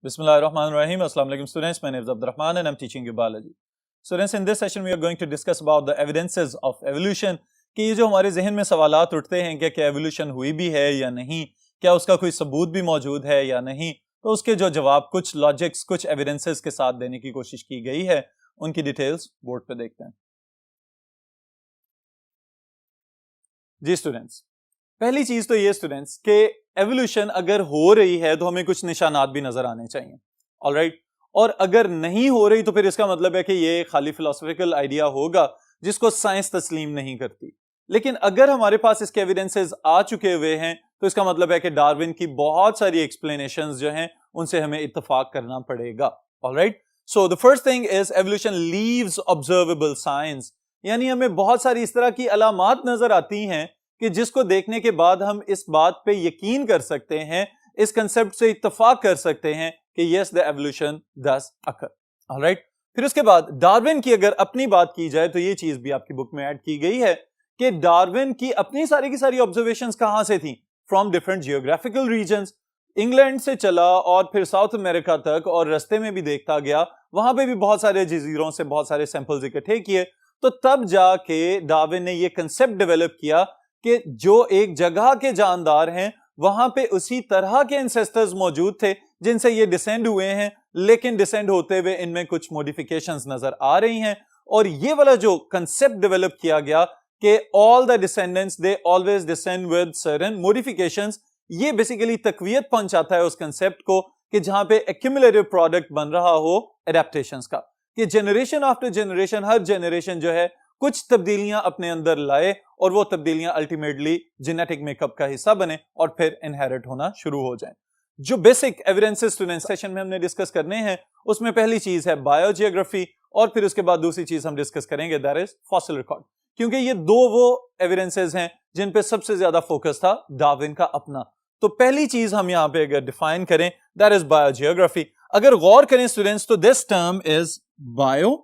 Bismillahirrahmanirrahim. Assalamu alaikum students. My name is Abdul Rahman and I'm teaching you biology. Students, in this session we are going to discuss about the evidences of evolution कि ये जो हमारे जहन में सवालात उठते हैं कि क्या एवोल्यूशन हुई भी है या नहीं, क्या उसका कोई सबूत भी मौजूद है या नहीं, तो उसके जो जवाब कुछ लॉजिक्स, कुछ एविडेंसेस के साथ देने की कोशिश की गई है, उनकी डिटेल्स बोर्ड पे देखते हैं। जी स्टूडेंट्स, पहली चीज तो ये स्टूडेंट्स के एवोल्यूशन अगर हो रही है तो हमें कुछ निशानात भी नजर आने चाहिए, ऑलराइट। और अगर नहीं हो रही तो फिर इसका मतलब है कि ये खाली फिलोसॉफिकल आइडिया होगा जिसको साइंस तस्लीम नहीं करती। लेकिन अगर हमारे पास इसके एविडेंसेस आ चुके हुए हैं तो इसका मतलब है कि डार्विन की बहुत सारी एक्सप्लेनेशंस जो हैं उनसे हमें इत्तेफाक करना पड़ेगा, alright. So the first thing is evolution leaves observable science, यानी हमें बहुत सारी इस तरह की अलामात नजर आती हैं कि जिसको देखने के बाद हम इस बात पे यकीन कर सकते हैं, इस कंसेप्ट से इत्तेफाक कर सकते हैं कि yes the evolution does occur, alright. फिर उसके बाद डार्विन की अगर अपनी बात की जाए तो ये चीज भी आपकी बुक में ऐड की गई है कि डार्विन की अपनी सारी की सारी ऑब्जर्वेशंस कहां से थी, from different geographical regions. England से चला और फिर साउथ अमेरिका तक और रास्ते में भी देखता गया, वहां पे भी बहुत सारे जजीरों से बहुत सारे सैंपल्स इकट्ठे किए, तो तब जाके डार्विन ने ये कंसेप्ट डेवलप किया कि जो एक जगह के जानदार हैं वहां पे उसी तरह के एंसेस्टर्स मौजूद थे जिनसे ये डिसेंड हुए हैं, लेकिन डिसेंड होते हुए इनमें कुछ मॉडिफिकेशंस नजर आ रही हैं। और ये वाला जो कंसेप्ट डेवलप किया गया कि all the descendants they always descend with certain modifications, ये बेसिकली तकवीयत पहुंचाता है उस कंसेप्ट को कि जहां पे एक्यूमुलेटिव प्रोडक्ट बन रहा हो एडेप्टेशंस का, कि जनरेशन आफ्टर जनरेशन हर जनरेशन जो है कुछ तब्दीलियां अपने अंदर लाए और वो तब्दीलियां अल्टीमेटली जेनेटिक मेकअप का हिस्सा बने और फिर इनहेरिट होना शुरू हो जाएं। जो बेसिक एविडेंसेस स्टूडेंट सेशन में हमने डिस्कस करने हैं उसमें पहली चीज है बायोजियोग्राफी और फिर उसके बाद दूसरी चीज हम डिस्कस करेंगे दैट इज फॉसिल रिकॉर्ड, क्योंकि ये दो वो एविडेंसेस हैं जिन पे सबसे ज्यादा फोकस था डार्विन का अपना। तो पहली चीज हम यहां पे अगर डिफाइन करें दैट इज बायोजियोग्राफी। अगर गौर करें स्टूडेंट्स तो this term is bio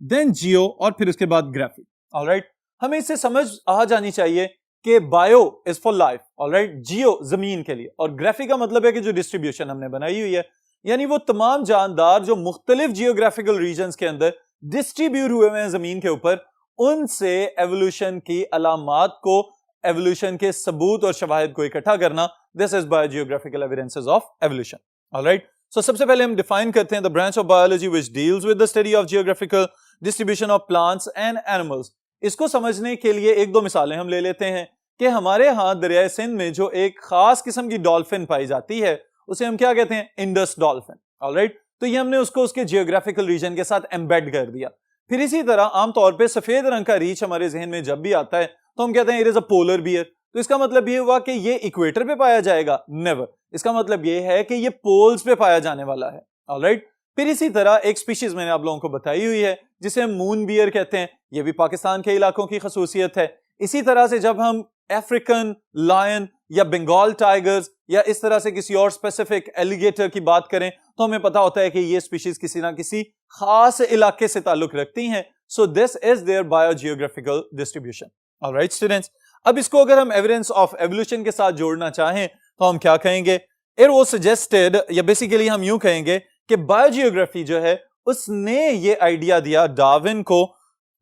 then geo और फिर उसके बाद ग्राफी, ऑलराइट। हमें इससे समझ आ जानी चाहिए कि bio is for life, alright, geo जमीन के लिए, और ग्राफी का मतलब है कि जो डिस्ट्रीब्यूशन हमने बनाई हुई है, यानी वो तमाम जानदार जो मुख्तलिफ जियोग्राफिकल रीजन्स के अंदर डिस्ट्रीब्यूट हुए हैं जमीन के ऊपर, उनसे एवोल्यूशन की अलामात को, एवोल्यूशन के सबूत और शवाहिद को इकट्ठा करना, this is biogeographical evidences of evolution, alright. So सबसे पहले हम डिफाइन करते हैं the branch of biology which deals with the study of geographical distribution of plants and animals. इसको समझने के लिए एक दो मिसालें हम ले लेते हैं कि हमारे यहाँ दरियाए सिंध में जो एक खास किस्म की डॉल्फिन पाई जाती है उसे हम क्या कहते हैं, इंडस डॉल्फिन, ऑलराइट। तो ये हमने उसको उसके जियोग्राफिकल रीजन के साथ एम्बेड कर दिया। फिर इसी तरह आमतौर पे सफेद रंग का रीछ हमारे जहन में जब भी आता है तो हम कहते हैं it is a polar bear. तो इसका मतलब ये हुआ कि ये इक्वेटर पे पाया जाएगा, नेवर। इसका मतलब ये है कि ये पोल्स पे पाया जाने वाला है, ऑलराइट। फिर इसी तरह एक स्पीशीज मैंने आप लोगों को बताई हुई है जिसे हम मून बियर कहते हैं, ये भी पाकिस्तान के इलाकों की खसूसियत है। इसी तरह से जब हम अफ्रीकन लायन या बंगाल टाइगर्स या इस तरह से किसी और स्पेसिफिक एलिगेटर की बात करें तो हमें पता होता है कि ये स्पीशीज किसी ना किसी खास इलाके से ताल्लुक रखती हैं। So this is their biogeographical distribution, alright students. अब इसको अगर हम एविडेंस ऑफ एवोल्यूशन के साथ जोड़ना चाहें तो हम क्या कहेंगे, इट वाज सजेस्टेड, या बेसिकली हम यूं कहेंगे कि बायोजियोग्राफी जो है उसने ये आइडिया दिया डार्विन को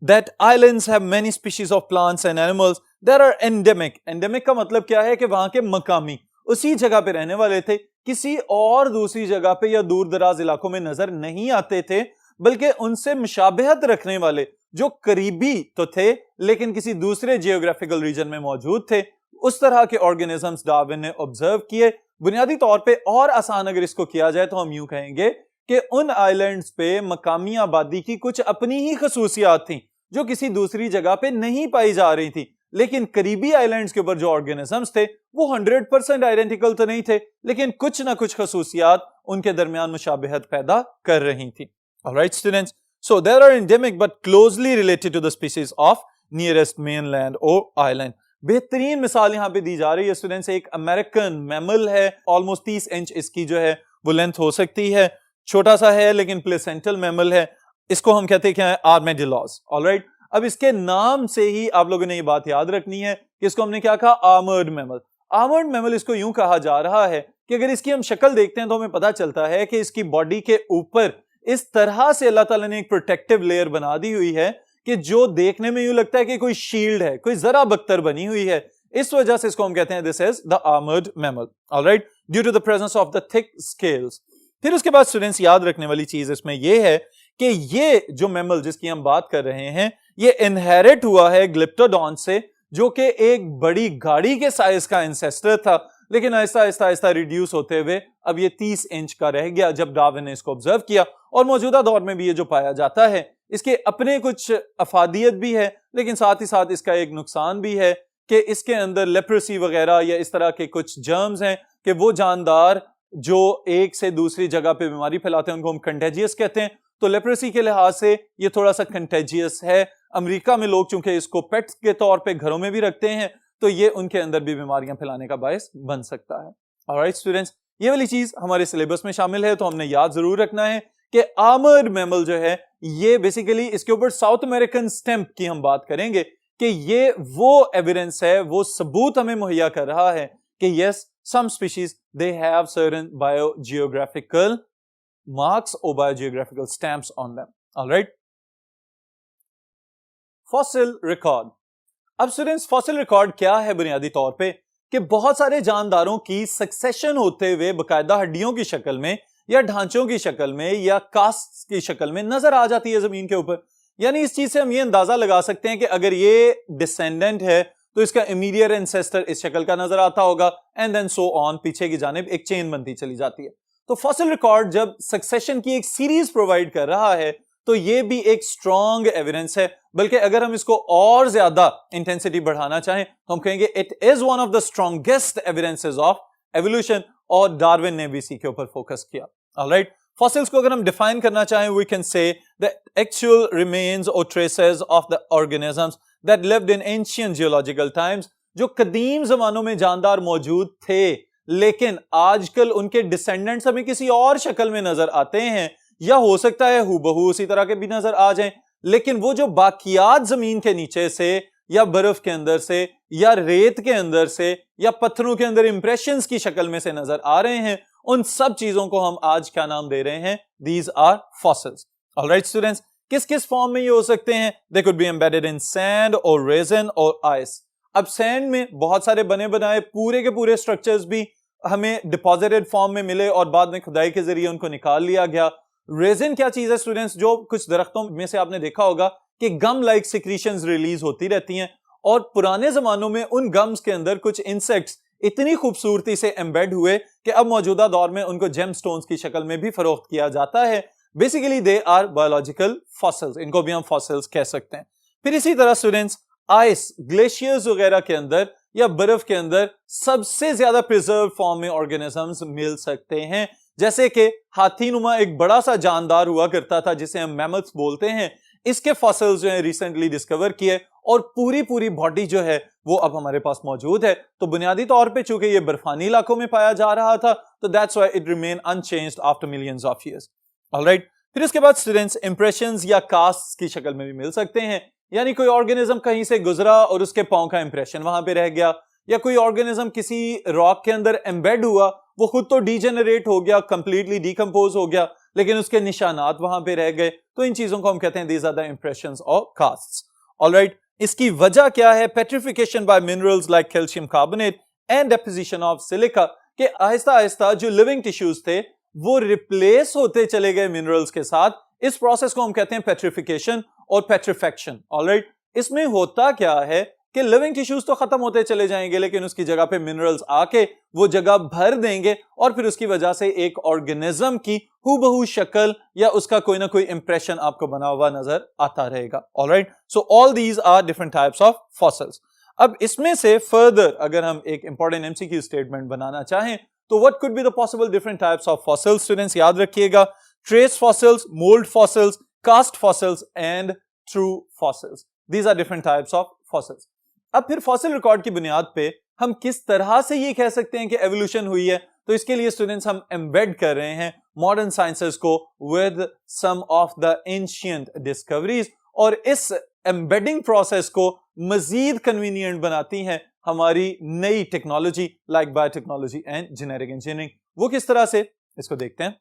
that islands have many species of plants and animals that are endemic। endemic का मतलब क्या है कि वहां के मकामी उसी जगह पे रहने वाले थे, किसी और दूसरी जगह पे या दूर दराज इलाकों में नजर नहीं आते थे, बल्कि उनसे मुशाबहत रखने वाले जो करीबी तो थे लेकिन किसी दूसरे जियोग्राफिकल रीजन में मौजूद थे, उस तरह के ऑर्गेनिजम्स डार्विन ने ऑब्जर्व किए। बुनियादी तौर पे और आसान अगर इसको किया जाए तो हम यूं कहेंगे कि उन आइलैंड्स पे मकामी आबादी की कुछ अपनी ही खसूसियात थी जो किसी दूसरी जगह पे नहीं पाई जा रही थी, लेकिन करीबी आइलैंड्स के ऊपर जो ऑर्गेनिजम्स थे वो 100% आइडेंटिकल तो नहीं थे, लेकिन कुछ ना कुछ खसूसियात उनके दरमियान मुशाबहत पैदा कर रही थी, alright students. So there are endemic but closely related to the species of nearest mainland और आइलैंड। बेहतरीन मिसाल यहां पे दी जा रही है स्टूडेंट्स, एक अमेरिकन मैमल है, ऑलमोस्ट 30 इंच इसकी जो है वो लेंथ हो सकती है, छोटा सा है लेकिन प्लेसेंटल मैमल है। इसको हम कहते हैं क्या है, आर्मेडिलोस, ऑलराइट। अब इसके नाम से ही आप लोगों ने ये बात याद रखनी है कि इसको हमने क्या कहा, आर्मर्ड मैमल। आर्मर्ड मैमल इसको यूं कहा जा रहा है कि अगर इसकी हम शक्ल देखते हैं तो हमें पता चलता है कि इसकी बॉडी के ऊपर इस तरह से अल्लाह ताला ने एक प्रोटेक्टिव लेयर बना दी हुई है कि जो देखने में यूं लगता है कि कोई शील्ड है, कोई जरा बख्तर बनी हुई है। इस वजह से इसको हम कहते हैं this is the armoured mammal, alright, due to the presence of the thick scales. फिर उसके बाद स्टूडेंट्स याद रखने वाली चीज इसमें यह है कि ये जो मैमल जिसकी हम बात कर रहे हैं ये इनहेरिट हुआ है ग्लिप्टोडॉन से, जो कि एक बड़ी गाड़ी के साइज का एंसेस्टर था, लेकिन ऐसा आहिस्ता आहिस्ता रिड्यूस होते हुए अब ये 30 इंच का रह गया जब डार्विन ने इसको ऑब्जर्व किया। और मौजूदा दौर में भी ये जो पाया जाता है इसके अपने कुछ अफादियत भी है, लेकिन साथ ही साथ इसका एक नुकसान भी है कि इसके अंदर लेप्रेसी वगैरह या इस तरह के कुछ जर्म्स हैं कि वो जानदार जो एक से दूसरी जगह पे बीमारी फैलाते हैं उनको हम कंटेजियस कहते हैं। तो लेप्रेसी के लिहाज से ये थोड़ा सा कंटेजियस है। अमेरिका में लोग चूंकि इसको पेट्स के तौर पे घरों में भी रखते हैं तो ये उनके अंदर भी बीमारियां फैलाने का बायस बन सकता है। ऑलराइट स्टूडेंट्स, ये वाली चीज हमारे सिलेबस में शामिल है तो हमने याद जरूर रखना है कि आर्मर्ड मैमल जो है ये बेसिकली इसके ऊपर साउथ अमेरिकन स्टेम्प की हम बात करेंगे कि ये वो एविडेंस है, वो सबूत हमें मुहैया कर रहा है कि yes some species they have certain biogeographical marks or biogeographical stamps on them. All right. Fossil record. अब स्टूडेंट्स फॉसिल रिकॉर्ड क्या है बुनियादी तौर पे कि बहुत सारे जानदारों की सक्सेशन होते हुए बकायदा हड्डियों की शक्ल में या ढांचों की शक्ल में या कास्ट की शक्ल में नजर आ जाती है जमीन के ऊपर। यानी इस चीज से हम ये अंदाजा लगा सकते हैं कि अगर ये डिसेंडेंट है तो इसका इमीडिएट एंसेस्टर इस शक्ल का नजर आता होगा एंड देन सो ऑन, पीछे की जानिब एक चेन बनती चली जाती है। तो फॉसिल रिकॉर्ड जब सक्सेशन की एक सीरीज प्रोवाइड कर रहा है तो ये भी एक स्ट्रॉन्ग एविडेंस है, बल्कि अगर हम इसको और ज्यादा इंटेंसिटी बढ़ाना चाहें तो हम कहेंगे it is one of the strongest evidences of evolution, और डार्विन ने भी इसी के ऊपर फोकस किया। ऑलराइट, फॉसिल्स को अगर हम डिफाइन करना चाहें we can say the actual remains और traces of the organisms that lived in ancient geological times, जो कदीम जमानों में जानदार मौजूद थे लेकिन आजकल उनके डिसेंडेंट्स हमें किसी और शक्ल में नजर आते हैं, या हो सकता है हूबहू उसी तरह के भी नजर आ जाएं, लेकिन वो जो बाकियात जमीन के नीचे से या बर्फ के अंदर से या रेत के अंदर से या पत्थरों के अंदर इंप्रेशंस की शक्ल में से नजर आ रहे हैं, उन सब चीजों को हम आज क्या नाम दे रहे हैं? These are fossils. Alright students, किस किस फॉर्म में ये हो सकते हैं? They could be embedded in sand और रेजिन और आइस। अब सैंड में बहुत सारे बने बनाए पूरे के पूरे स्ट्रक्चर्स भी हमें डिपॉजिटेड फॉर्म में मिले और बाद में खुदाई के जरिए उनको निकाल लिया गया। रेजिन क्या चीज है स्टूडेंट्स? जो कुछ दरख्तों में से आपने देखा होगा कि गम लाइक सिक्रीशंस रिलीज होती रहती हैं, और पुराने जमानों में उन गम्स के अंदर कुछ इंसेक्ट्स इतनी खूबसूरती से एम्बेड हुए कि अब मौजूदा दौर में उनको जेमस्टोन्स की शक्ल में भी फरोख्त किया जाता है। Basically they are biological fossils, इनको भी हम फॉसिल्स कह सकते हैं। फिर इसी तरह स्टूडेंट्स आइस, ग्लेशियर्स वगैरह के अंदर या बर्फ के अंदर सबसे ज्यादा प्रिजर्व फॉर्म में ऑर्गेनिजम्स मिल सकते हैं, जैसे कि हाथीनुमा एक बड़ा सा जानदार हुआ करता था जिसे हम मैमल्स बोलते हैं। इसके फॉसिल्स जो है रिसेंटली डिस्कवर किए और पूरी बॉडी जो है वो अब हमारे पास मौजूद है। तो बुनियादी तौर पे चूंकि ये बर्फानी इलाकों में पाया जा रहा था तो that's why it remain unchanged after millions of years. Alright, फिर उसके बाद स्टूडेंट्स इंप्रेशंस या कास्ट की शक्ल में भी मिल सकते हैं, यानी कोई ऑर्गेनिज्म कहीं से गुजरा और उसके पांव का इंप्रेशन वहां पे रह गया, या कोई ऑर्गेनिज्म किसी रॉक के अंदर एम्बेड हुआ, वो खुद तो डीजेनरेट हो गया, कंप्लीटली डिकम्पोज हो गया, लेकिन उसके निशानात वहां पे रह गए। तो इन चीजों को हम कहते हैं दीज आर द इंप्रेशंस और कास्ट्स। ऑलराइट, इसकी वजह क्या है? Petrification by minerals like calcium carbonate and deposition of silica, के आहिस्ता आहिस्ता जो लिविंग टिश्यूज थे वो रिप्लेस होते चले गए मिनरल्स के साथ। इस प्रोसेस को हम कहते हैं पेट्रिफिकेशन और पेट्रिफेक्शन। ऑलराइट, इसमें होता क्या है कि लिविंग टिश्यूज तो खत्म होते चले जाएंगे लेकिन उसकी जगह पे मिनरल्स आके वो जगह भर देंगे और फिर उसकी वजह से एक ऑर्गेनिज्म की हूबहू शक्ल या उसका कोई ना कोई इंप्रेशन आपको बना हुआ नजर आता रहेगा। Alright, so all these are different types of fossils. अब इसमें से फर्दर अगर हम एक इंपॉर्टेंट एमसीक्यू स्टेटमेंट बनाना चाहें तो what could be the possible different types of fossils? Students याद रखिएगा, trace fossils, mold fossils, cast fossils and true fossils. These are different types of fossils. अब फिर फॉसिल रिकॉर्ड की बुनियाद पे हम किस तरह से ये कह सकते हैं कि एवोल्यूशन हुई है, तो इसके लिए स्टूडेंट्स हम एम्बेड कर रहे हैं मॉडर्न साइंसेस को with some of the ancient discoveries, और इस एम्बेडिंग प्रोसेस को मजीद कन्वीनियंट बनाती हैं हमारी नई technology like biotechnology and genetic engineering. वो किस तरह से, इसको देखते हैं।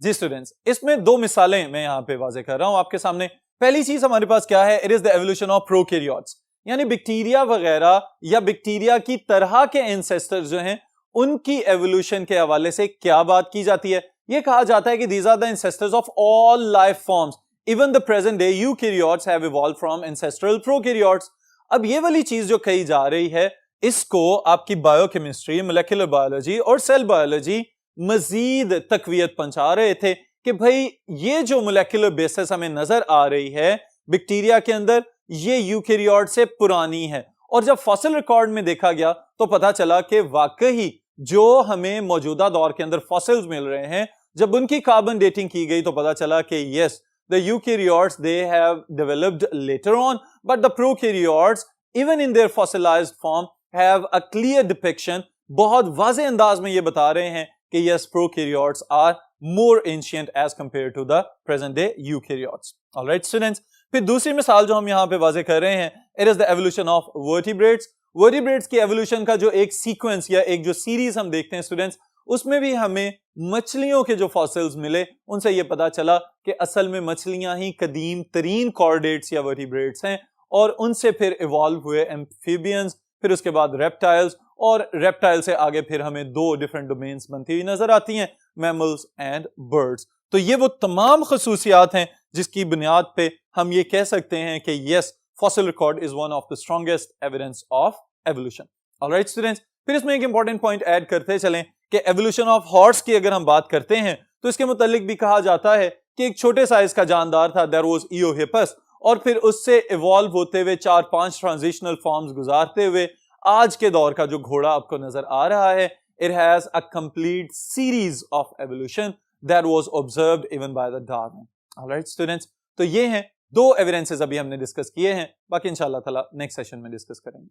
जी स्टूडेंट्स, इसमें दो मिसालें मैं यहां पे वाजे कर रहा हूं आपके सामने। पहली चीज हमारे पास क्या है, it is the evolution of prokaryotes, यानी बैक्टीरिया वगैरह या बैक्टीरिया की तरह के एंसेस्टर्स जो हैं उनकी एवोल्यूशन के हवाले से क्या बात की जाती है। यह कहा जाता है कि these are the ancestors of all life forms, even the present day eukaryotes have evolved from ancestral prokaryotes. अब ये वाली चीज जो कही जा रही है, इसको आपकी बायोकेमिस्ट्री, मोलेकुलर बायोलॉजी और सेल बायोलॉजी मजीद तकवीयत पहुंचा रहे थे कि भाई ये जो मोलेकुलर बेसिस हमें नजर आ रही है बैक्टीरिया के अंदर, ये यूकैरियोट से पुरानी है। और जब फॉसिल रिकॉर्ड में देखा गया तो पता चला कि वाकई जो हमें मौजूदा दौर के अंदर फॉसिल्स मिल रहे हैं, जब उनकी कार्बन डेटिंग की गई तो पता चला कि yes, the eukaryotes they have developed later on, but the prokaryotes even in their fossilised form have a clear depiction, बहुत वाज़ेह अंदाज में ये बता रहे हैं कि yes, prokaryotes are more ancient as compared to the present day eukaryotes. All right students, फिर दूसरी मिसाल जो हम यहाँ पे वाजे कर रहे हैं, it is the evolution of vertebrates. vertebrates की evolution का जो एक सीक्वेंस या एक जो सीरीज हम देखते हैं स्टूडेंट्स, उसमें भी हमें मछलियों के जो फॉसिल्स मिले उनसे ये पता चला कि असल में मछलियां ही कदीम तरीन कॉर्डेट्स या वर्टिब्रेट्स हैं, और उनसे फिर इवॉल्व हुए एम्फीबियंस, फिर उसके बाद रेप्टाइल्स, और रेप्टाइल से आगे फिर हमें दो डिफरेंट डोमेन्स बनती हुई नजर आती हैं, मैमल्स एंड बर्ड्स। तो ये वो तमाम खसूसियात हैं जिसकी बुनियाद पे हम ये कह सकते हैं कि yes, fossil record is one of the strongest evidence of evolution. Alright students, फिर इसमें एक इंपॉर्टेंट पॉइंट ऐड करते चलें कि एवोल्यूशन ऑफ हॉर्स की अगर हम बात करते हैं तो इसके मुतालिक भी कहा जाता है कि एक छोटे साइज का जानदार था, देयर वाज इयोहिपस, और फिर उससे इवॉल्व होते हुए 4-5 ट्रांजिशनल फॉर्म्स गुजारते हुए आज के दौर का जो घोड़ा आपको नजर आ रहा है, it has a complete series of evolution that was observed even by the Darwin. All right students, तो ये हैं दो एविडेंसेस अभी हमने डिस्कस किए हैं, बाकी इंशाल्लाह ताला नेक्स्ट सेशन में डिस्कस करेंगे।